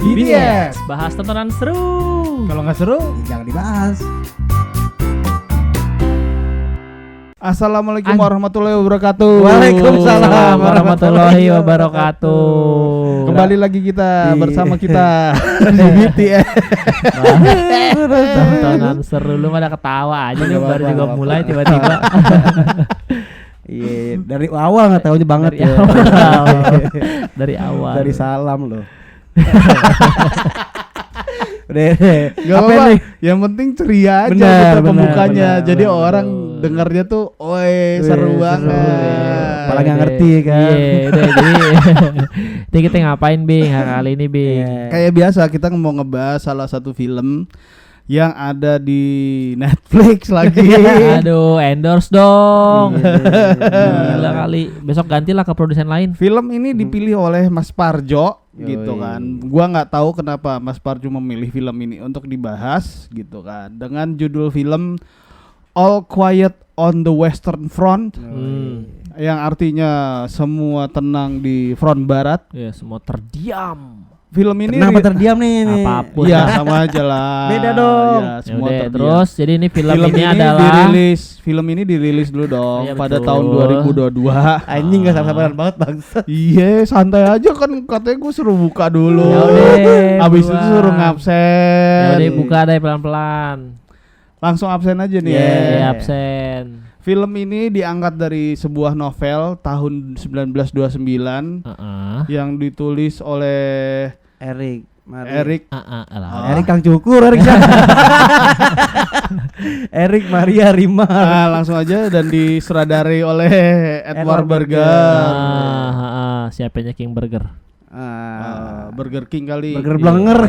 BDS. Bahas tontonan seru. Kalau nggak seru, Jangan dibahas. Assalamualaikum warahmatullahi wabarakatuh. Waalaikumsalam warahmatullahi wabarakatuh. Kembali lagi kita bersama kita di BTS. Tontonan seru, lu pada ketawa aja nih baru juga mulai tiba-tiba. Iya, dari awal nggak tahunya banget Dari ya. awal. Dari awal. Dari salam loh. Udah, Gak apa apa-apa, nih? yang penting ceria aja Benar, kita benar, pembukanya. benar, Jadi benar, orang betul. dengarnya tuh, oi seru Seru, banget. Apalagi nggak ngerti kan. Iya, udah jadi. Jadi kita ngapain Bing kali ini Bing? Iya. Kayak biasa kita mau ngebahas salah satu film yang ada di Netflix lagi. Aduh, endorse dong. Iya. Gila kali. Besok gantilah ke produsen lain. Film ini dipilih oleh Mas Parjo gitu Yoi. kan. Gua nggak tahu kenapa Mas Parjo memilih film ini untuk dibahas gitu kan. Dengan judul film All Quiet on the Western Front, yang artinya semua tenang di front barat. Ya, semua terdiam. Film ini Kenapa terdiam nih? Apapun. Iya sama aja lah. Beda dong. Ya, semua Yaudah, terdiam. terus jadi ini film ini adalah film ini dirilis dulu dong Iya, pada betul. tahun 2022. Anjing nggak sabar-sabaran banget bangsa. Iya, santai aja kan katanya gue suruh buka dulu. Yaudah, Habis itu buruan. suruh ngabsen. Ya udah buka deh pelan-pelan. Langsung absen aja nih. Iya, absen. Film ini diangkat dari sebuah novel tahun 1929 yang ditulis oleh Erik, mari. Erik Alah. Erik Kang Cukur, Erik. Erik Maria Rimar. langsung aja dan disutradarai oleh Edward Berger. Siapanya King Burger? Burger King kali. Burger Iya. Blenger.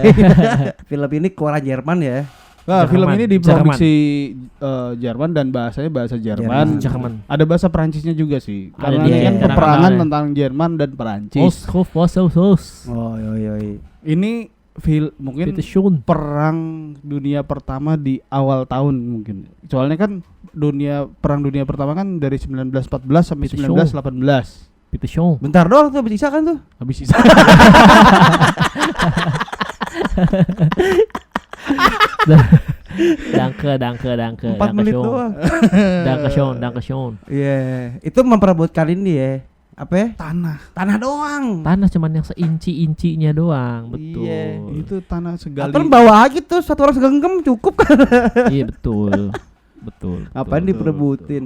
Film ini keluaran Jerman ya. Nah, film Jerman. ini diproduksi Jerman dan bahasanya bahasa Jerman. Jerman. Ada bahasa Perancisnya juga sih. Ada Karena di ini kan Jerman peperangan ya. tentang Jerman dan Perancis. Oh, yoi. Ini mungkin Itu Shun. perang dunia pertama di awal tahun mungkin. Soalnya kan perang dunia pertama kan dari 1914 sampai Itu 1918. Itu Shun. Bentar doang tuh bisa kan tuh. Habis sisa. Danke. 4 menit doang. Danke Shun. Iya, itu memperebutkan ini ya. Apa ya? Tanah doang. Tanah cuman yang seinci-incinya doang, betul. Iya, itu tanah segali. Atau bawa aja tuh satu orang segenggam cukup kan. Iya betul. Betul. Ngapain diperebutin?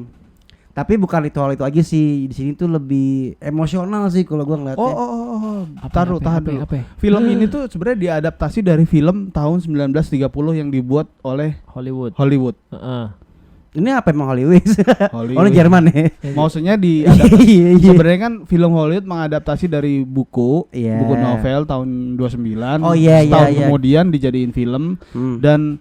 Tapi bukan itu aja sih. Di sini tuh lebih emosional sih kalau gua ngeliatnya. Oh. Apa, Tahan dulu. apa? Film ini tuh sebenarnya diadaptasi dari film tahun 1930 yang dibuat oleh Hollywood. Hollywood. Ini apa emang Hollywood? Hollywood. Oh, ini Jerman ya. Maksudnya Iya. sebenarnya kan film Hollywood mengadaptasi dari buku Iya. buku novel tahun 29. Oh, iya, Setahun iya. kemudian dijadiin film Hmm. dan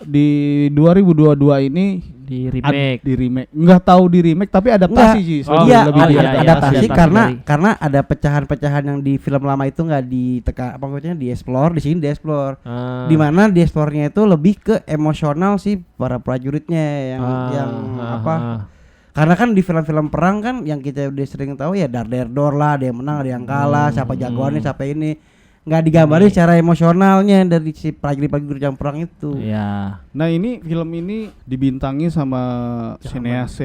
di 2022 ini Di remake. di remake. Enggak tahu di remake tapi adaptasi Enggak. sih. Oh, Iya, lebih oh, di iya, adaptasi. adaptasi adaptasi karena ada pecahan-pecahan yang di film lama itu nggak diteka apa maksudnya dieksplor, di sini dieksplor. Di mana dieksplornya itu lebih ke emosional sih para prajuritnya yang apa? Karena kan di film-film perang kan yang kita udah sering tahu ya dar-der-dor lah, ada yang menang, ada yang kalah, siapa jagoannya, siapa ini. Nggak digambarin secara emosionalnya dari si prajurit-prajurit yang perang itu. Iya. Nah, film ini dibintangi sama sineas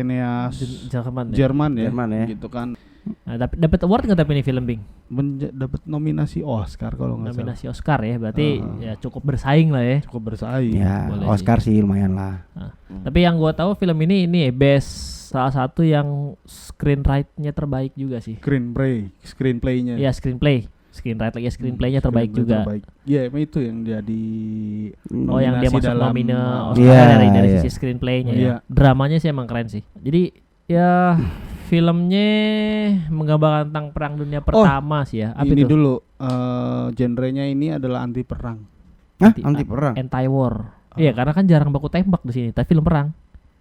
Jerman. Jerman ya. Jerman ya. Gitu kan. Nah, dapat award nggak tapi ini film Bing? Dapat nominasi Oscar kalau nggak salah. Nominasi Oscar ya, berarti ya cukup bersaing lah ya. Cukup bersaing. Ya, Boleh Oscar sih lumayan lah. Nah, tapi yang gua tahu film ini best salah satu yang screenwrite-nya terbaik juga sih. Screenplay-nya. Iya, screenplay-nya terbaik juga. Iya, emang itu yang jadi Oh, yang dia nominasi masuk dalam nomine Oscar Iya, dari iya. sisi screenplay-nya Iya. ya. Dramanya sih emang keren sih. Jadi ya filmnya menggambarkan tentang perang dunia pertama sih ya. Apa ini itu? dulu genrenya ini adalah anti perang. Hah? Anti perang. Anti-war. Iya, karena kan jarang baku tembak di sini, tapi film perang.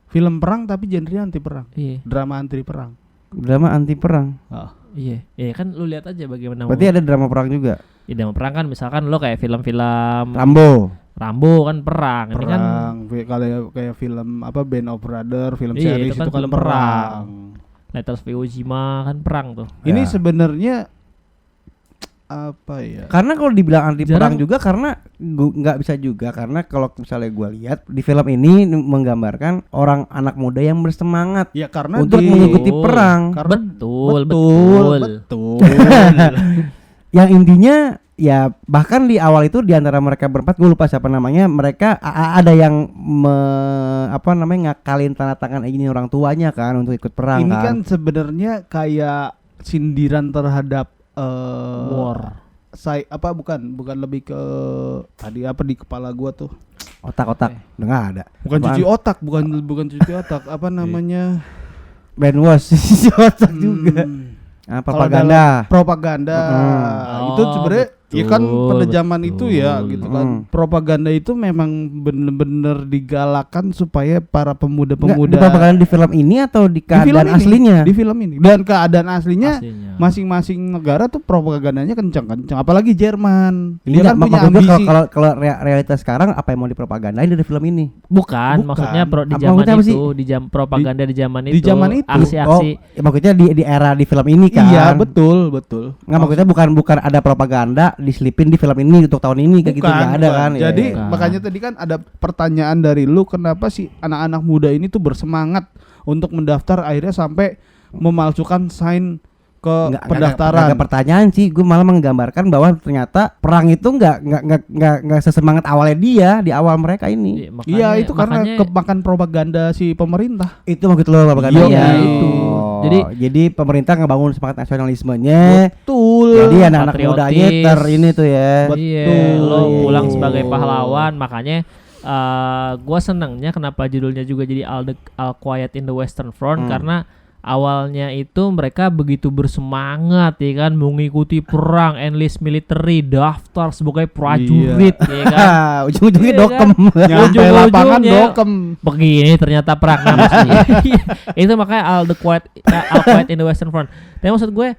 Film perang tapi genrenya anti perang. Iya. Drama anti perang. Drama anti perang. Iya. Iya kan lu lihat aja bagaimana. Berarti ada drama perang juga. Ya drama perang kan misalkan lo kayak film-film Rambo kan perang. Ini kan kayak film apa Band of Brothers, film Iya, series itu kan itu kan film perang. Letters of Iwo Jima kan perang tuh. Ini Ya. sebenarnya apa ya? Karena kalau dibilang anti perang Jarang. juga karena nggak bisa juga karena kalau misalnya gue lihat di film ini menggambarkan orang anak muda yang bersemangat Ya karena untuk di- mengikuti Betul. perang. Karena Betul. betul. Yang intinya ya bahkan di awal itu di antara mereka berempat gue lupa siapa namanya mereka ada yang ngakalin tanda tangan ini orang tuanya kan untuk ikut perang Ini kan. kan sebenarnya kayak sindiran terhadap War. bukan lebih ke tadi apa di kepala gua tuh. Otak-otak udah nggak ada. Bukan Apaan? cuci otak, bukan cuci otak, apa namanya? Brainwash cuci otak juga. Kalau Propaganda. dalam propaganda. Itu Oh, sebenarnya ya kan betul, pada zaman betul. itu ya gitu kan. Propaganda itu memang bener-bener digalakan supaya para pemuda-pemuda Nggak, di propaganda di film ini atau di di film keadaan ini, aslinya? di film ini dan keadaan aslinya Aslinya. masing-masing negara tuh propagandanya kencang-kencang, apalagi Jerman. Ini Dia kan punya maksud gua ambisi. kalau realitas sekarang apa yang mau dipropagandain dari film ini? Bukan, Bukan. maksudnya di Apa zaman maksudnya apa sih? itu, propaganda di zaman di itu. zaman itu. Aksi-aksi. Ya, maksudnya di era di film ini kan? Iya, betul. Nggak maksudnya bukan ada propaganda diselipin di film ini untuk tahun ini kayak gitu nggak ada bukan. kan? Ya, Jadi ya. makanya tadi kan ada pertanyaan dari lu, kenapa sih anak-anak muda ini tuh bersemangat untuk mendaftar akhirnya sampai memalsukan sign ke pendaftaran. Nggak pertanyaan sih, gue malah menggambarkan bahwa ternyata perang itu nggak sesemangat awalnya dia di awal mereka ini. Iya, itu karena kemakan propaganda si pemerintah. Itu maksud lo propaganda? Iya, itu. Jadi pemerintah ngebangun semangat nasionalismenya. Betul. Jadi anak-anak mudanya ini tuh ya. Iya, lo Iya, pulang iya. sebagai pahlawan, makanya gua senangnya kenapa judulnya juga jadi All Quiet in the Western Front karena awalnya itu mereka begitu bersemangat ya kan mengikuti perang, enlist military, daftar sebagai prajurit ya kan. Ujung-ujungnya Iya dokem. Nyampe Ujung-ujungnya lapangan dokem. Begini ternyata perang itu makanya All Quiet in the Western Front. Tapi maksud gue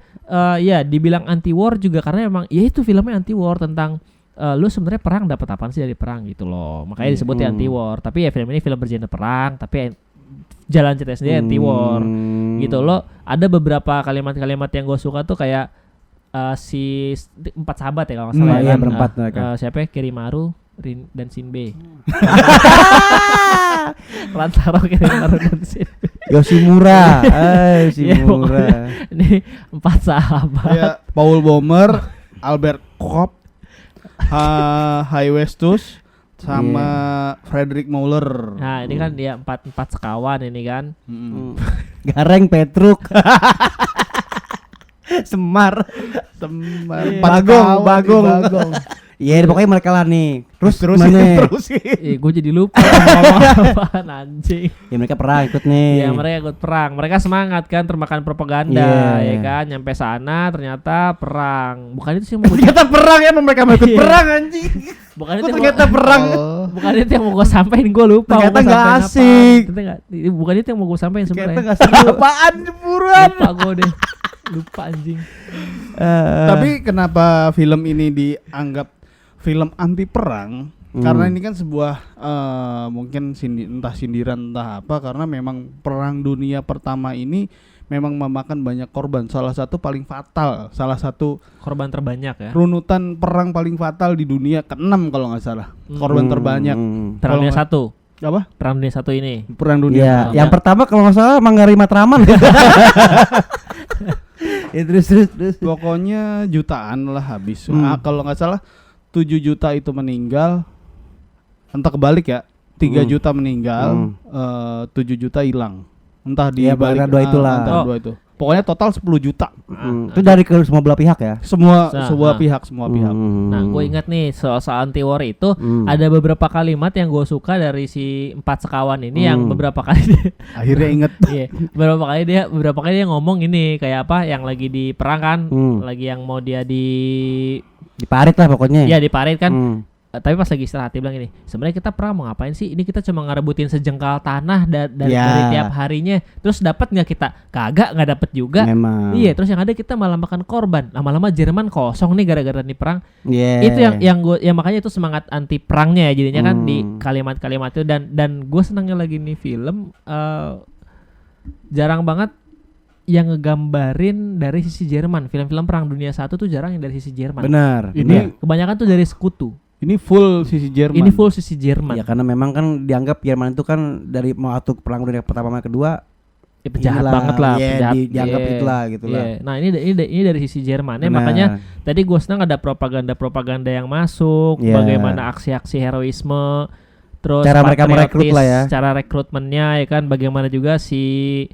ya dibilang anti war juga karena emang ya itu filmnya anti war tentang lu sebenarnya perang dapat apaan sih dari perang gitu loh. Makanya disebutnya anti war. Tapi ya film ini film bergenre perang tapi jalan cerita sendiri anti war gitu loh. Ada beberapa kalimat-kalimat yang gue suka tuh kayak si 4 sahabat ya kalau nggak salah Iya, kan. berempat mereka. Siapa ya? Kirimaru, Rin dan Shinbe. Rantaro, Kirimaru dan Shinbe. Yoshimura. Ya, Yoshimura. Ini 4 sahabat. Ya, Paul Bomer, Albert Koch, Haiwestus sama Frederick Muller. Nah ini kan dia empat sekawan ini kan. Gareng Petruk. Semar. Bagong. Iya, pokoknya mereka lah nih. Terus mana? Gue jadi lupa ngomong apaan anjing. Ya mereka perang ikut nih. Ya mereka ikut perang. Mereka semangat kan termakan propaganda ya kan. Nyampe sana ternyata perang. Bukan itu sih yang mau Ternyata perang ya, mereka mau ikut perang anjing. Bukan itu Ternyata perang. Bukan itu yang mau gue sampaikan, gue lupa. Ternyata mau gua nggak sampein asik. apaan. Bukan itu yang mau gue sampaikan Ternyata sebenarnya. enggak seru. Apaan buruan? Lupa gue deh. Lupa anjing. Tapi kenapa film ini dianggap film anti perang? Karena ini kan sebuah mungkin entah sindiran entah apa, karena memang perang dunia pertama ini memang memakan banyak korban. Salah satu paling fatal, salah satu Korban terbanyak ya. runutan perang paling fatal di dunia ke-6 kalau nggak salah. Korban terbanyak. Perang dunia Kalau 1. Apa? Perang dunia 1 ini. Perang dunia. Iya, pertama. yang pertama kalau nggak salah Manggarai Matraman. Ya terus. Pokoknya jutaan lah habis. Kalau nggak salah 7 juta itu meninggal. Entah kebalik ya. 3 juta meninggal, 7 juta hilang. Entah di Iya, balik antara dua itulah. antara dua itu. Pokoknya total 10 juta. Itu dari ke semua belah pihak ya. Semua Nah, pihak. Nah, gue ingat nih soal anti war itu ada beberapa kalimat yang gue suka dari si 4 sekawan ini yang beberapa kali Akhirnya inget. iya, beberapa kali dia ngomong ini kayak apa yang lagi di perang kan, lagi yang mau dia Diparit lah pokoknya. ya diparit kan. Tapi pas lagi istirahat dia bilang gini, sebenarnya kita perang mau ngapain sih? Ini kita cuma ngarebutin sejengkal tanah dari tiap harinya. Terus dapat nggak kita? Kagak, nggak dapat juga. Memang. Iya, terus yang ada kita malah makan korban. Lama-lama Jerman kosong nih gara-gara nih perang. Yeah. Itu yang gue, ya makanya itu semangat anti perangnya ya jadinya kan di kalimat-kalimat itu dan gue senangnya lagi nih film jarang banget yang ngegambarin dari sisi Jerman. Film-film perang dunia 1 tuh jarang yang dari sisi Jerman. Benar. Ini Kebanyakan tuh dari sekutu. ini full sisi Jerman. Ini full sisi Jerman. Ya karena memang kan dianggap Jerman itu kan dari waktu perang dunia pertama sama kedua Ya, penjahat inilah, banget lah, iya, penjahat. dianggap Iya, itulah gitu lah. iya. Nah ini dari sisi Jerman. Benar. Makanya tadi gue senang ada propaganda yang masuk, Iya. bagaimana aksi-aksi heroisme, terus Cara mereka merekrut patriotis, lah ya. cara rekrutmennya ya kan, bagaimana juga si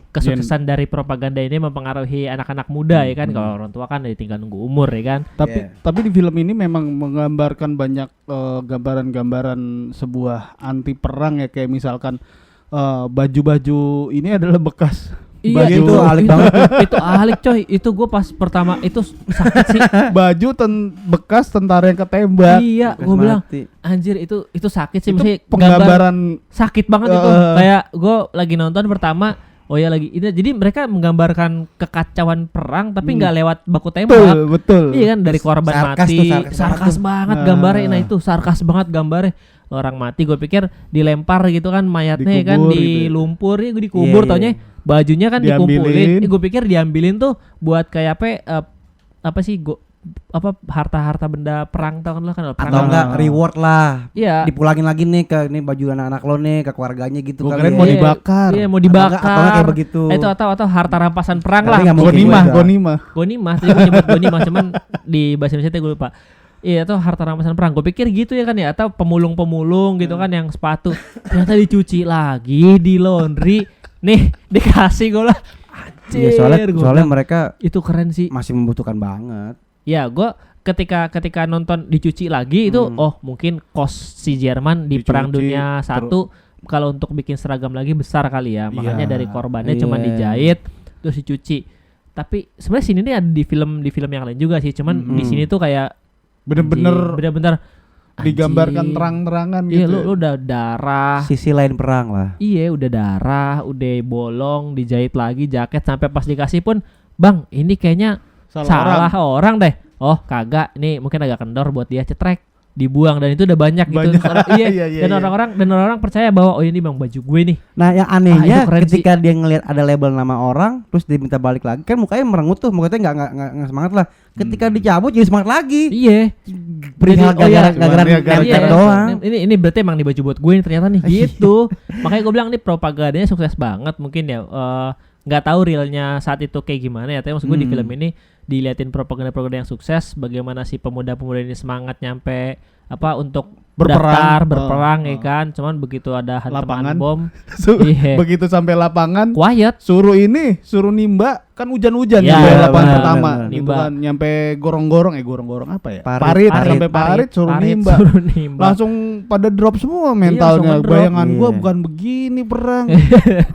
kesuksesan dari propaganda ini mempengaruhi anak-anak muda ya kan. Kalau orang tua kan tinggal nunggu umur ya kan. Tapi di film ini memang menggambarkan banyak gambaran-gambaran sebuah anti perang ya, kayak misalkan baju-baju ini adalah bekas. Iya Baju- itu alik banget. Itu alik coy. Itu gue pas pertama itu sakit sih. Baju bekas tentara yang ketembak. Iya, Bekas gue bilang mati. anjir itu sakit sih. Itu Mesti penggambaran sakit banget itu. Kayak gue lagi nonton pertama, oh ya lagi ini, jadi mereka menggambarkan kekacauan perang tapi nggak lewat baku tembak. betul. Iya kan, dari korban Sarkas mati, tuh, sarkas banget Nah. gambarnya. Nah itu sarkas banget gambarnya. Orang mati, gue pikir dilempar gitu kan mayatnya kan Dikubur di gitu. lumpur ya, gue dikubur, Iya, taunya bajunya kan Diambilin. dikumpulin. Gue pikir diambilin tuh buat kayak apa sih harta-harta benda perang, tau kan lo kan perang. Atau enggak reward lah. Iya. Dipulangin lagi nih ke ini baju anak-anak lo nih ke keluarganya gitu Gua kali kirain ya. mau dibakar. Iya, mau Atau dibakar. enggak kayak begitu. Itu atau harta rampasan perang Tapi lah. nggak mungkin Gonimah, juga. Gonimah. Tadi gue nyebut Gonimah cuman di bahasa Indonesia gue lupa. Iya, itu harta rampasan perang. Gue pikir gitu ya kan ya, atau pemulung-pemulung gitu kan yang sepatu. Ternyata dicuci lagi, di laundry. Nih, dikasih gue lah. Anjir. Iya, soalnya gua bilang, mereka itu keren sih. masih membutuhkan banget. Ya, gue ketika nonton dicuci lagi itu mungkin cost si Jerman di Dicuci, Perang Dunia 1 kalau untuk bikin seragam lagi besar kali ya. Makanya Iya, dari korbannya iya. cuma dijahit terus dicuci. Tapi sebenarnya sini nih ada di film yang lain juga sih. Cuman di sini tuh kayak bener-bener digambarkan anjing. terang-terangan Iya, gitu. lu udah darah. Sisi lain perang lah. Iya, udah darah, udah bolong, dijahit lagi jaket sampai pas dikasih pun, "Bang, ini kayaknya salah orang deh." Oh, kagak. Ini mungkin agak kendor buat dia, cetrek, dibuang, dan itu udah banyak gitu. Banyak. Iya. Iya, Dan iya. orang-orang percaya bahwa oh ini Bang baju gue nih. Nah, yang anehnya itu keren ketika dia ngelihat ada label nama orang, terus dia minta balik lagi, kan mukanya merengut tuh, mukanya nggak semangat lah. Ketika dicabut jadi semangat lagi. Iya. Perihal Jadi, oh iya, gara-gara cuman dia nempel gara-gara doang. Ini berarti emang di baju buat gue nih ternyata nih gitu. Makanya gue bilang nih propagandanya sukses banget mungkin ya. Nggak tahu realnya saat itu kayak gimana ya. Tapi maksud gue di film ini diliatin propaganda-propaganda yang sukses. Bagaimana si pemuda-pemuda ini semangat nyampe untuk berperang ya kan. Cuman begitu ada hantaman Lapangan. bom, Iya. Begitu sampai lapangan quiet. suruh nimba, kan hujan-hujan Ya, nyampe lapangan benar, pertama benar. gitu Nimba. kan, nyampe gorong-gorong apa ya? Parit. Sampai parit suruh nimba. Suruh nimba. Langsung pada drop semua mentalnya. langsung ngedrop. Bayangan gua Iya. bukan begini perang.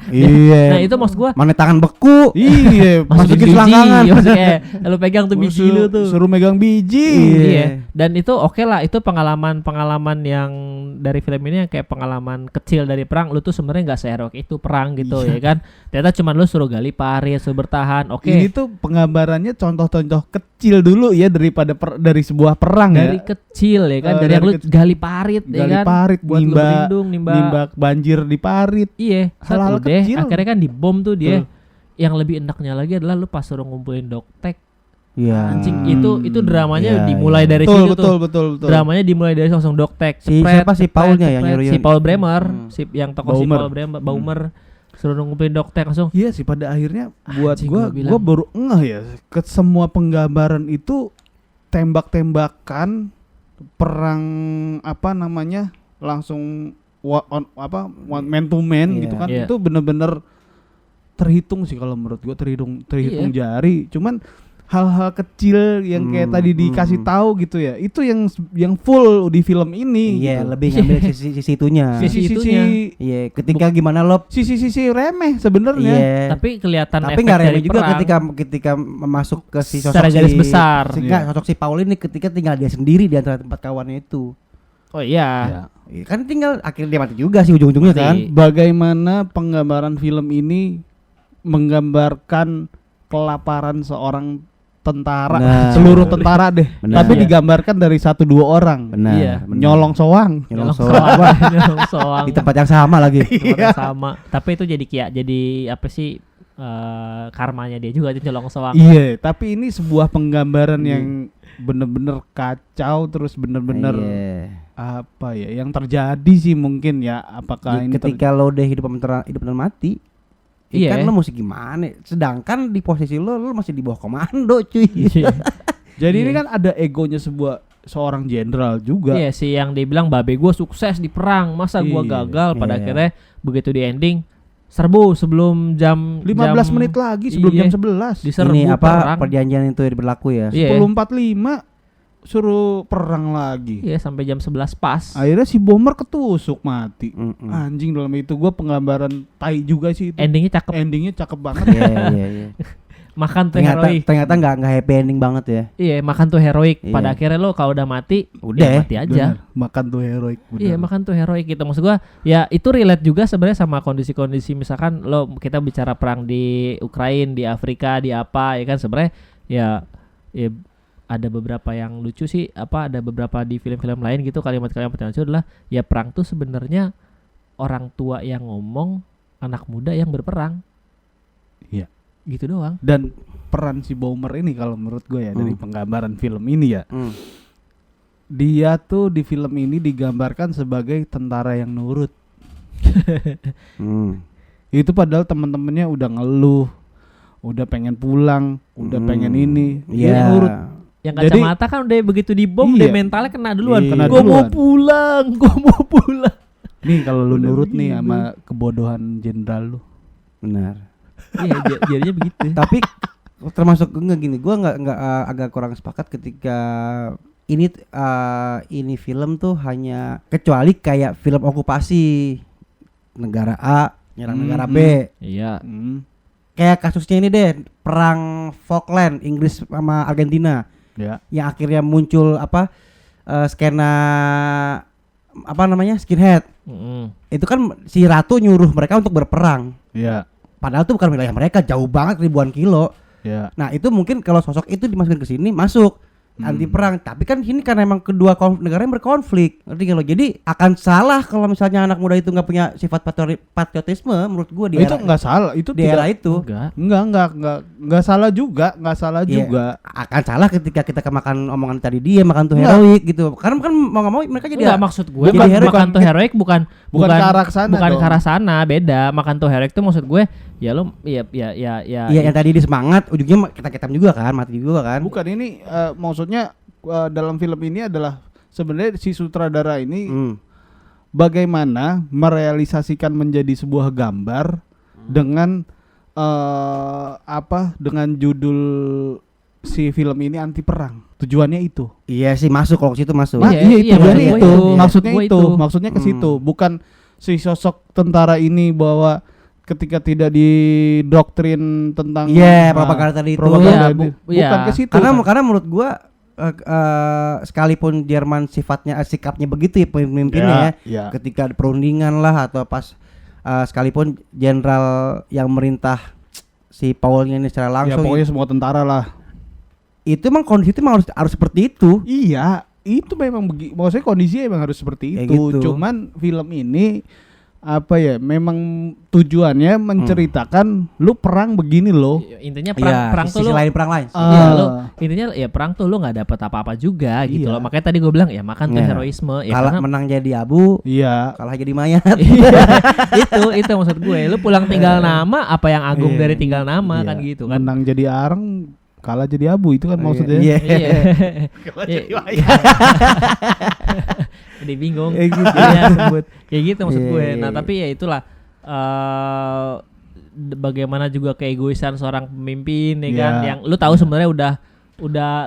Iya. Nah itu maksud gue Mana tangan beku. Iya, Masukin selangkangan. maksudnya lu pegang tuh biji lu tuh. Suruh megang biji. Iya. Dan itu oke lah, itu pengalaman yang dari film ini yang kayak pengalaman kecil dari perang. Lu tuh sebenarnya nggak seheroik itu perang gitu ya kan. Ternyata cuma lu suruh gali parit, suruh bertahan. Oke. Ini tuh penggambarannya contoh-contoh kecil dulu ya daripada dari sebuah perang Dari ya. kecil ya kan, dari Dari yang lu kecil. gali parit ya Gali kan. parit, buat lu berlindung, nimba banjir di parit. Iya, Hal-hal udah kecil. akhirnya kan dibom tuh dia. Betul. Yang lebih enaknya lagi adalah lu pas suruh ngumpulin doktek. Iya. Anjing itu dramanya Iya, dimulai iya. dari Betul, situ tuh. betul. Dramanya dimulai dari langsung doktek. Si Cepret, siapa si cepret, Paulnya yang cepret. nyuruh Si Paul Bremer, si yang tokoh si Baumer. Paul Baumer suruh ngumpulin doktek langsung. Iya sih, pada akhirnya buat Anjing, gua gua bilang. gua baru ngeh ya ke semua penggambaran itu tembak-tembakan perang langsung man to man Iya. gitu kan. Iya. Itu bener-bener terhitung sih kalau menurut gua, terhitung Iya. jari. Cuman hal-hal kecil yang kayak tadi dikasih tahu gitu ya, itu yang full di film ini Iya, gitu. lebih ngambil sisi itunya. Sisi-sisi Iya, ketika gimana lo sisi-sisi remeh sebenarnya. Iya. Tapi kelihatan Tapi efek nggak dari remeh juga perang. ketika masuk ke si sosok Secara garis besar. Enggak, Iya. sosok si Paul ini ketika tinggal dia sendiri di antara tempat kawannya itu. Oh iya. Ya. Iya, kan tinggal akhirnya dia mati juga sih ujung-ujungnya Mati. kan. Bagaimana penggambaran film ini menggambarkan kelaparan seorang tentara, Nah. seluruh tentara deh. Benar. Tapi Iya. digambarkan dari 1-2 orang. Benar. Iya. benar. Nyolong soang. Nyolong soang. soang. Nyolong soang. Di tempat yang sama lagi. Tempat yang sama. Tapi itu jadi apa sih, karmanya dia juga nyolong soang. Iya, tapi ini sebuah penggambaran yang bener-bener kacau, terus bener-bener apa ya yang terjadi sih mungkin ya, apakah ini ketika lo udah hidup dan mati, iya kan lo mesti gimana? Sedangkan di posisi lo masih di bawah komando, cuy. Jadi ini kan ada egonya seorang jenderal juga. Iya sih, yang dia bilang babe gue sukses di perang, masa gue gagal. Pada akhirnya begitu di ending serbu sebelum jam 15 menit lagi sebelum jam 11. Diserbu ini apa perang. perjanjian itu berlaku ya? 10.45 suruh perang lagi. Iya sampai jam 11 pas. Akhirnya si bomber ketusuk mati. Anjing, dalam itu gua penggambaran tai juga sih itu. Endingnya cakep banget. Iya. Makan tuh heroik. Ternyata nggak happy ending banget ya. Iya, makan tuh heroik. Iya. Pada akhirnya lo kalau udah mati, udah mati aja. Bener. Makan tuh heroik. Iya, makan tuh heroik gitu. Maksud gua, ya itu relate juga sebenarnya sama kondisi-kondisi misalkan kita bicara perang di Ukraina, di Afrika, di apa ya kan sebenarnya ya ada beberapa yang lucu sih, ada beberapa di film-film lain gitu kalimat-kalimat yang lucu adalah ya perang tuh sebenarnya orang tua yang ngomong, anak muda yang berperang. Iya. Gitu doang. Dan peran si bomber ini kalau menurut gue ya dari penggambaran film ini ya, dia tuh di film ini digambarkan sebagai tentara yang nurut. Itu padahal teman-temannya udah ngeluh, udah pengen pulang, udah pengen ini, dia nurut. Yang kacamata kan udah begitu dibom, dia mentalnya kena duluan. Gua mau pulang. Nih kalau lu nurut nih sama kebodohan jenderal lu. Benar. Iya, jadinya begitu. Tapi termasuk enggak gini, gua enggak agak kurang sepakat ketika ini film tuh hanya kecuali kayak film okupasi negara A nyerang negara B. Iya. Kayak kasusnya ini deh, perang Falkland Inggris sama Argentina. Ya. Yang akhirnya muncul skena skinhead. Itu kan si ratu nyuruh mereka untuk berperang. Iya. Padahal itu bukan wilayah mereka, jauh banget ribuan kilo. Ya. Nah itu mungkin kalau sosok itu dimasukin ke sini masuk anti perang. Tapi kan sini karena emang kedua negara yang berkonflik, ngerti gak lo? Jadi akan salah kalau misalnya anak muda itu nggak punya sifat patriotisme. Menurut gua di itu nggak salah, itu di era itu nggak salah juga, juga. Akan salah ketika kita kemakan omongan tadi dia makan tuh heroik gitu. Karena kan mau nggak mau mereka jadi maksud gue makan tuh heroik bukan ke arah sana. Bukan ke arah sana, beda. Makan tuh heroik tuh maksud gue ya lo ya yang tadi di semangat ujungnya kita juga kan, mati juga kan. Bukan ini maksudnya dalam film ini adalah sebenarnya si sutradara ini bagaimana merealisasikan menjadi sebuah gambar dengan dengan judul si film ini anti perang. Tujuannya itu. Iya sih masuk kalau ke situ masuk. Tujuannya itu. Maksudnya itu. Maksudnya ke situ, bukan si sosok tentara ini bahwa ketika tidak didoktrin tentang propaganda tadi itu. Bukan ke situ. Karena menurut gua sekalipun Jerman sikapnya begitu ya pemimpinnya ketika perundingan lah atau pas sekalipun jenderal yang merintah si Paulnya ini secara langsung. Ya pokoknya semua tentara lah. Itu emang kondisi itu harus seperti itu. Iya, itu memang maksudnya kondisinya memang harus seperti itu. Gitu. Cuman film ini memang tujuannya menceritakan lu perang begini loh. Intinya perang tuh sisi lain perang lain. Intinya ya perang tuh lu nggak dapat apa-apa juga gitu loh. Makanya tadi gue bilang ya makan tuh heroisme. Ya kalah menang jadi abu. Iya. Kalah jadi mayat. itu maksud gue. Lu pulang tinggal nama, apa yang agung dari tinggal nama kan gitu kan. Menang jadi areng, kalah jadi abu, itu kan maksudnya. Iya. Kalah jadi mayat. Jadi bingung. Kayak gitu maksud gue. Nah, tapi ya itulah bagaimana juga keegoisan seorang pemimpin ya kan, yang lu tahu sebenarnya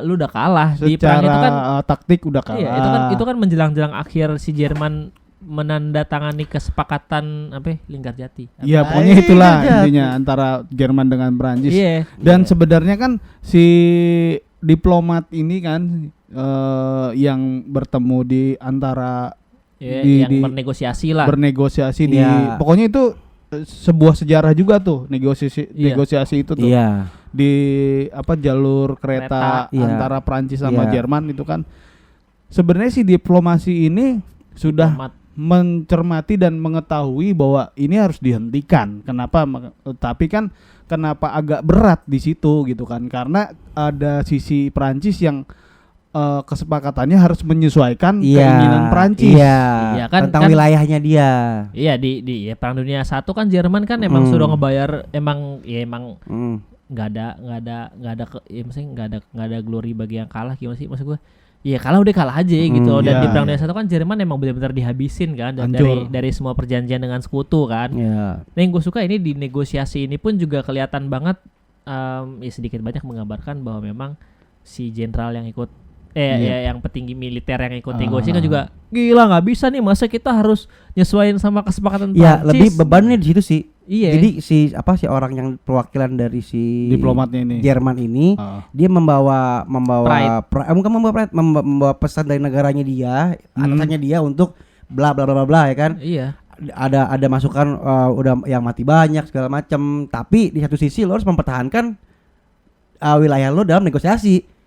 lu udah kalah secara di perang itu kan taktik udah kalah. Iya, itu kan menjelang akhir si Jerman menandatangani kesepakatan Linggarjati. Iya, pokoknya itulah intinya antara Jerman dengan Prancis. Dan sebenarnya kan si diplomat ini kan yang bertemu di antara bernegosiasi lah. Pokoknya itu sebuah sejarah juga tuh negosiasi itu tuh. Di jalur kereta antara Prancis sama Jerman itu kan. Sebenarnya si diplomasi ini sudah mencermati dan mengetahui bahwa ini harus dihentikan. Kenapa? Tapi kan kenapa agak berat di situ gitu kan, karena ada sisi Prancis yang kesepakatannya harus menyesuaikan keinginan Prancis. Iya kan, tentang wilayahnya dia. Iya di ya, Perang Dunia 1 kan Jerman kan emang sudah ngebayar emang nggak ada maksudnya nggak ada glory bagi yang kalah gimana sih maksud gue. Iya kalah udah kalah aja gitu. Dan di Perang Dunia 1 kan Jerman emang benar-benar dihabisin kan, dan dari semua perjanjian dengan sekutu kan. Iya. Nah yang gue suka ini di negosiasi ini pun juga kelihatan banget ya sedikit banyak menggambarkan bahwa memang si jenderal yang ikut yang petinggi militer yang ikut negosiasi kan juga gila, nggak bisa nih, masa kita harus nyesuaiin sama kesepakatan Prancis. Ya lebih bebannya di situ sih. Iya. Jadi si orang yang perwakilan dari si diplomatnya ini Jerman ini dia membawa bukan membawa pesan dari negaranya dia, atasannya dia untuk bla bla bla bla ya kan. Iya. Ada masukan udah yang mati banyak segala macam, tapi di satu sisi lo harus mempertahankan wilayah lo dalam negosiasi.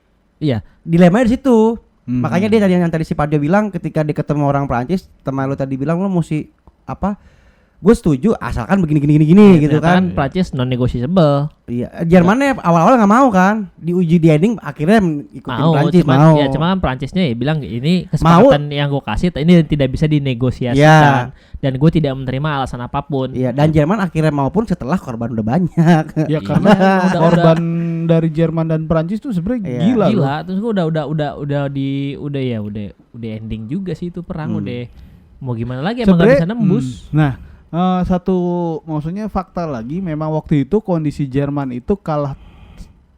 Iya. Dilemanya di situ. Makanya dia yang tadi si Padio bilang ketika dia ketemu orang Prancis, teman lo tadi bilang lo mesti apa? Gue setuju asalkan begini gitu kan. Prancis non negotiable. Iya, Jermannya awal-awal nggak mau kan, diuji di ending akhirnya ikutin Prancis mau. Ya cuma kan Prancisnya ya bilang ini kesepakatan yang gue kasih ini tidak bisa dinegosiasikan dan gue tidak menerima alasan apapun. Iya, dan Jerman akhirnya maupun setelah korban udah banyak. Ya karena korban dari Jerman dan Prancis tuh sebenarnya gila. Terus gue udah ending juga sih itu perang udah mau gimana lagi emang nggak bisa nembus. Nah. Satu maksudnya fakta lagi, memang waktu itu kondisi Jerman itu kalah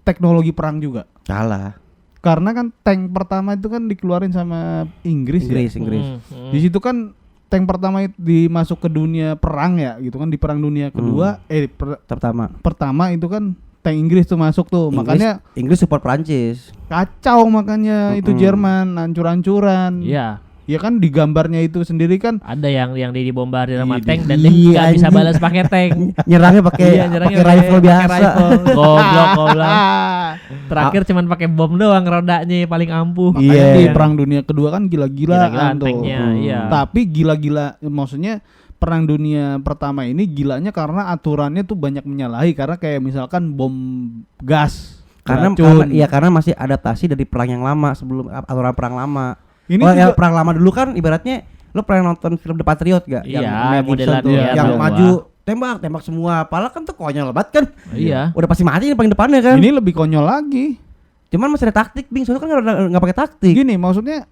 teknologi perang juga. Kalah. Karena kan tank pertama itu kan dikeluarin sama Inggris. Di situ kan tank pertama itu dimasuk ke dunia perang ya, gitu kan, di Perang Dunia Kedua. Pertama itu kan tank Inggris tuh masuk tuh. Makanya Inggris support Prancis. Kacau makanya itu Jerman hancur-hancuran. Iya. Ya kan di gambarnya itu sendiri kan ada yang dibombardir sama tank dan dia nggak bisa balas pakai tank. Nyerangnya pakai rifle biasa. Goblok. Terakhir cuman pakai bom doang, rodanya paling ampuh. Makanya di Perang Dunia Kedua kan gila-gilaan tuh. Tanknya, iya. Tapi gila-gila maksudnya Perang Dunia Pertama ini gilanya karena aturannya tuh banyak menyalahi, karena kayak misalkan bom gas. Karena masih adaptasi dari perang yang lama, sebelum aturan perang lama. Ini perang lama dulu kan ibaratnya lo pernah nonton film The Patriot gak? Iya, modelan tuh, yang maju tembak semua, padahal kan tuh konyol banget kan. Iya. Udah pasti mati di paling depannya kan. Ini lebih konyol lagi. Cuman masih ada taktik, Bing. Soalnya kan nggak pakai taktik. Gini, maksudnya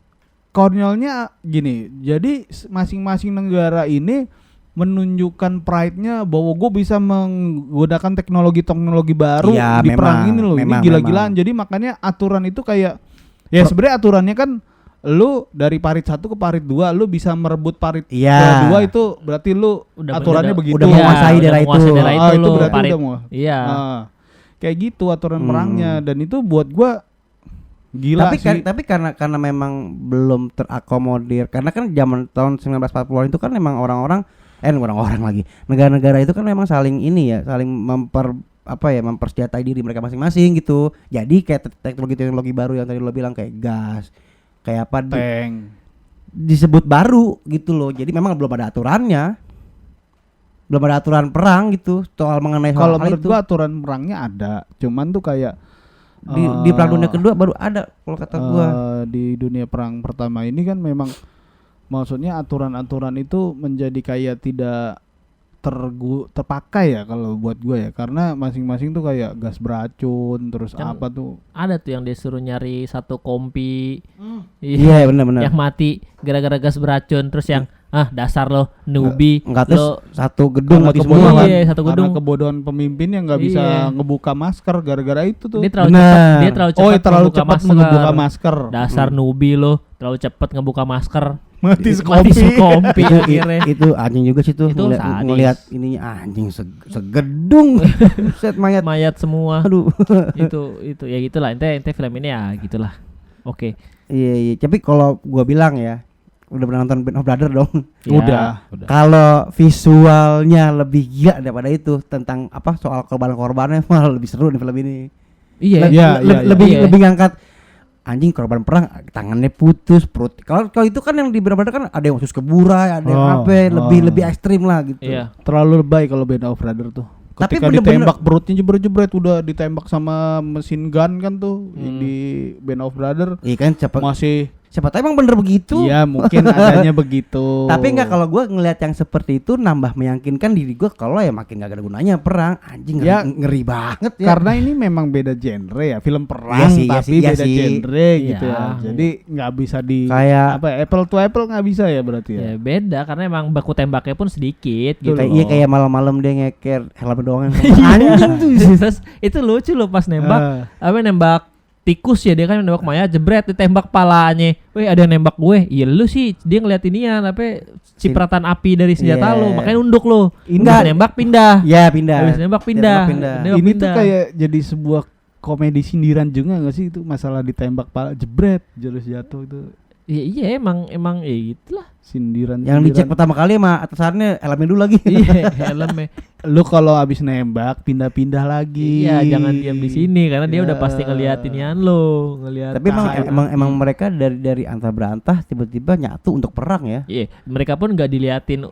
konyolnya gini. Jadi masing-masing negara ini menunjukkan pride-nya bahwa gue bisa menggunakan teknologi baru di perang ini loh. Ini gila-gilaan. Jadi makanya aturan itu kayak sebenarnya aturannya kan lu dari parit 1 ke parit 2 lu bisa merebut parit kedua, itu berarti lu aturannya begitu. Udah menguasai daerah itu. Itu berarti parit. Udah mau. Iya. Kayak gitu aturan perangnya, dan itu buat gua gila sih. Tapi karena memang belum terakomodir, karena kan zaman tahun 1940 itu kan memang orang-orang lagi. Negara-negara itu kan memang saling mempersenjatai diri mereka masing-masing gitu. Jadi kayak teknologi baru yang tadi lo bilang kayak gas, kayak apa tank disebut baru gitu loh. Jadi memang belum ada aturannya. Belum ada aturan perang gitu soal mengenai hal itu. Kalau menurut gua aturan perangnya ada, cuman tuh kayak di Perang Dunia Kedua baru ada kalau kata gua. Di dunia perang pertama ini kan memang maksudnya aturan-aturan itu menjadi kayak tidak terpakai ya kalau buat gue ya, karena masing-masing tuh kayak gas beracun terus kan apa tuh ada tuh yang disuruh nyari satu kompi benar-benar yang mati gara-gara gas beracun, terus yang dasar lo newbie lo satu gedung mati semua kan. Satu gedung. Karena kebodohan pemimpin yang nggak bisa ngebuka masker gara-gara itu tuh. Dia terlalu cepat ngebuka masker. Dasar newbie lo terlalu cepat ngebuka masker. Mati sekompi. Itu anjing juga sih tuh ngelihat ininya anjing segedung. Set mayat semua. Aduh. itu ya gitulah. Ente film ini ya gitulah. Oke. Iya, tapi kalau gua bilang ya, udah pernah nonton Band of Brothers dong? Ya. Udah. Kalau visualnya lebih gila daripada itu, tentang apa soal korban-korbannya malah lebih seru di film ini. Lebih ngangkat anjing korban perang tangannya putus, perut. Kalau itu kan yang di benar-benar kan ada yang khusus keburai, ada yang lebih ekstrim lah gitu. Iya. Terlalu lebay kalau Band of Brothers tuh. Tapi Ketika bener-bener- ditembak perutnya jebret-jebret, udah ditembak sama mesin gun kan tuh di Band of Brothers. Iya kan siapa tahu emang bener begitu. Iya mungkin adanya begitu. Tapi enggak, kalau gue ngelihat yang seperti itu nambah meyakinkan diri gue kalau ya makin gak ada gunanya perang. Anjing Ya, ngeri banget ya. Karena ini memang beda genre ya, film Iya perang sih, tapi iya beda sih. genre gitu Iya. ya. Jadi nggak bisa di Kayak- apa apple to apple nggak bisa ya berarti ya. Ya beda karena emang baku tembaknya pun sedikit gitu. Kayak iya kayak malam-malam dia ngeker helm doang. Iya. Anjing tuh. Terus itu lucu loh pas nembak. Ah. Nembak tikus ya, dia kan nembak Maya jebret ditembak palanya. Weh ada yang nembak gue. Iya lu sih dia ngeliat inian apa cipratan api dari senjata Iya. lu, makanya nunduk lu. Enggak. Nembak pindah. Ya pindah. Habis nembak pindah. Pindah. Nembak Ini tuh pindah. kayak jadi sebuah komedi sindiran juga nggak sih itu masalah ditembak pala jebret terus jatuh itu Iya emang ya gitulah. sindiran. Yang dicek pertama kali sama atasannya helmnya dulu lagi. Iya helmnya. Lu kalau abis nembak pindah-pindah lagi. Iya jangan diam di sini karena dia udah pasti ngeliatin yan lo, ngeliat. Tapi emang mereka dari antah berantah tiba-tiba nyatu untuk perang ya. Iya, mereka pun nggak diliatin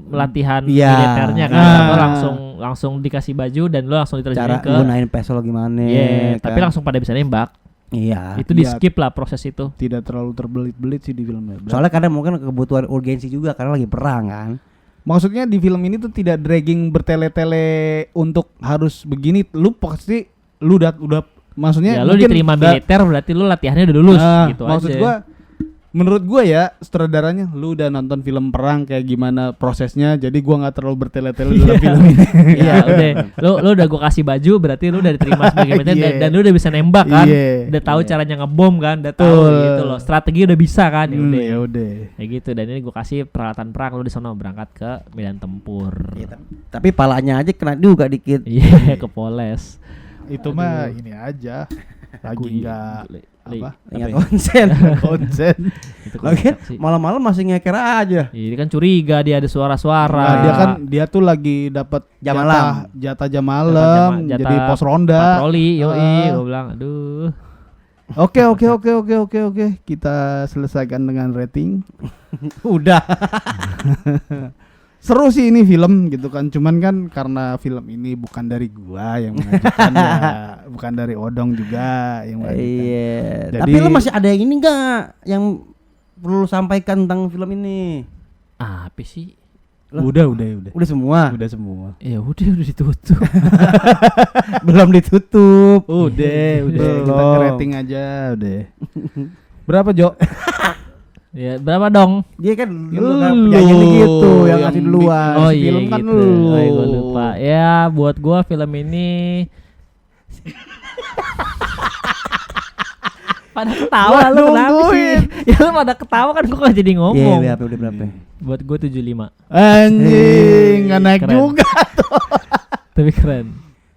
latihan Iya. militernya kan, Nah. atau langsung dikasih baju dan lo langsung diterjunin Cara ke. gunain pistol gimana. Iya, kan. tapi langsung pada bisa nembak. Iya. Itu di Iya. skip lah proses itu. Tidak terlalu terbelit-belit sih di filmnya. Soalnya kadang mungkin kebutuhan urgensi juga karena lagi perang kan. Maksudnya di film ini tuh tidak dragging bertele-tele untuk harus begini. Lu pasti lu udah maksudnya Ya lo mungkin diterima da- militer berarti lo latihannya udah lulus gitu maksud aja. gua menurut gua ya sutradaranya lu udah nonton film perang kayak gimana prosesnya, jadi gua nggak terlalu bertele-tele dalam film ini. Iya udah, lo udah gue kasih baju berarti lo udah diterima sebagai militer Iya. dan lo udah bisa nembak kan, Iya. udah tahu Iya. caranya ngebom kan, udah tahu Betul. gitu loh, strategi udah bisa kan, ya udah. Ya udah. Kayak gitu, dan ini gue kasih peralatan perang, lo di sana berangkat ke medan tempur. Iya, tapi palanya aja kena juga dikit. Iya ke Poles. Itu mah ini aja. Lagi enggak apa? Ingat ya? konsen. Konsen. Itu Lagi kocak sih. malam-malam masih ngeker aja. Iya, dia kan curiga dia ada suara-suara. Nah, dia tuh lagi dapat Jam malam. jatah jam malam, Jatah jadi pos ronda. patroli, yoi, Ah. gue bilang, aduh. Oke. Kita selesaikan dengan rating. Udah. Seru sih ini film gitu kan. Cuman kan karena film ini bukan dari gua yang mengajukan ya, bukan dari Odong juga yang mengajukan. Iya. Jadi- Tapi lu masih ada yang ini enggak yang perlu lu sampaikan tentang film ini? Apa sih? Udah. Udah semua. Udah semua. Ya udah ditutup. Belum ditutup. Udah. Kita ke Belum. rating aja udah. Berapa, Jo? Ya berapa dong? Dia kan Lu penyanyi gitu yang yang ngasih duluan. Oh si iya film kan gitu. lu. Oh iya, gua lupa. Ya buat gua film ini pada ketawa Gua lu kenapa sih? nungguin. Ya lu pada ketawa kan gua gak jadi Iya, ngomong. udah berapa? Buat gua 75. Anjing, nggak naik Keren. juga. Tapi keren.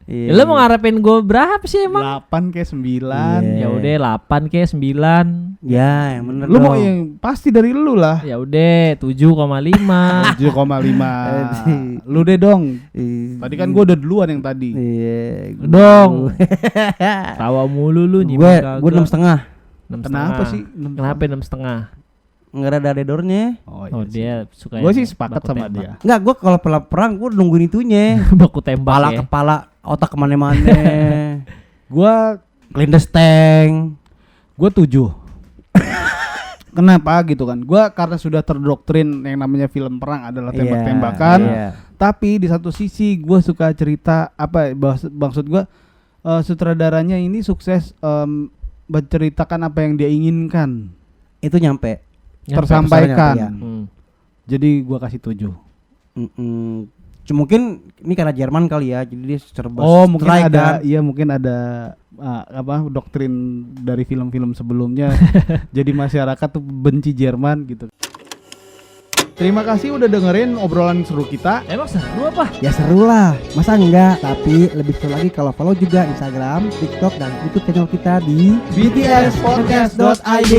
Iya. Ya, lu mau ngarepin gua berapa sih emang? 8 kayak 9. Iya. Ya udah 8 ke 9. Ya, yang bener Lu mau dong. yang pasti dari lu lah. Ya udah 7,5. 7,5. Lu deh dong. Tadi kan gua udah duluan yang tadi. Iya. Dong. Tawa mulu lu Gue 6,5. 6,5. Kenapa sih? Kenapa 6,5? Enggak ada dedornya. Oh iya dia suka. Gue yang sih sepakat baku sama tembak. dia. Enggak, gue kalau perang gue nungguin itunya. Baku tembak Kepala ya. kepala otak kemana-mana. Gua Clindes tank. 7. Kenapa gitu kan? Gua karena sudah terdoktrin yang namanya film perang adalah tembak-tembakan. Iya. Tapi di satu sisi gua suka cerita apa maksud gua sutradaranya ini sukses menceritakan apa yang dia inginkan. Itu nyampe. Tersampaikan. ya. Jadi gua kasih 7. Mungkin ini karena Jerman kali ya, jadi dia serba Mungkin strike ada, kan. iya mungkin ada doktrin dari film-film sebelumnya. Jadi masyarakat tuh benci Jerman gitu. Terima kasih udah dengerin obrolan seru kita. Emang seru apa? Ya seru lah, masa enggak? Tapi lebih seru lagi kalau follow juga Instagram, TikTok, dan YouTube channel kita di btspodcast.id.